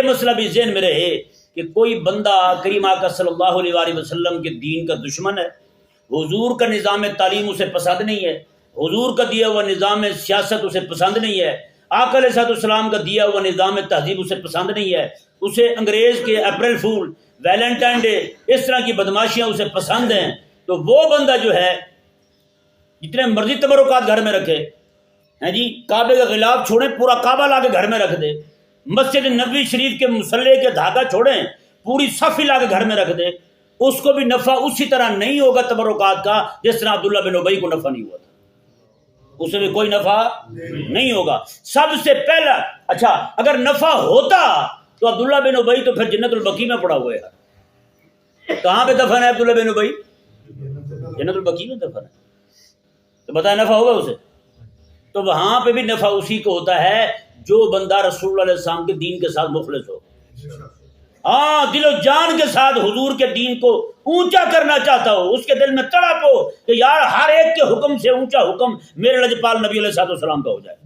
مسئلہ بھی ذہن میں رہے کہ کوئی بندہ کریم آقا صلی اللہ علیہ وآلہ وسلم کے دین کا دشمن ہے، حضور کا نظام تعلیم اسے پسند نہیں ہے، حضور کا دیا ہوا نظام سیاست اسے پسند نہیں ہے، آقا علیہ السلام کا دیا ہوا نظام تہذیب اسے پسند نہیں ہے، اسے انگریز کے اپریل فول، ویلنٹائن ڈے، اس طرح کی بدماشیاں اسے پسند ہیں، تو وہ بندہ جو ہے جتنے مرضی تبرکات گھر میں رکھے، ہیں جی، کعبے کا غلاف چھوڑیں، پورا کعبہ لا کے گھر میں رکھ دے، مسجد نبوی شریف کے مصلے کے دھاگا چھوڑیں، پوری صف لا کے گھر میں رکھ دے، اس کو بھی نفع اسی طرح نہیں ہوگا تبرکات کا جس طرح عبداللہ بن ابی کو نفع نہیں ہوا تھا، اسے بھی کوئی نفع نہیں ہوگا۔ سب سے پہلا اچھا اگر نفع ہوتا تو عبداللہ بن ابی تو پھر جنت البقیع میں پڑا ہوا ہے، کہاں پہ دفن ہے عبداللہ بن ابی؟ جنت البقیع میں دفن ہے، تو بتائیں نفع ہوگا اسے؟ تو وہاں پہ بھی نفع اسی کو ہوتا ہے جو بندہ رسول اللہ علیہ السلام کے دین کے ساتھ مخلص ہو، ہاں دل و جان کے ساتھ حضور کے دین کو اونچا کرنا چاہتا ہو، اس کے دل میں تڑپ ہو کہ یار ہر ایک کے حکم سے اونچا حکم میرے لجپال نبی علیہ الصلوۃ والسلام کا ہو جائے۔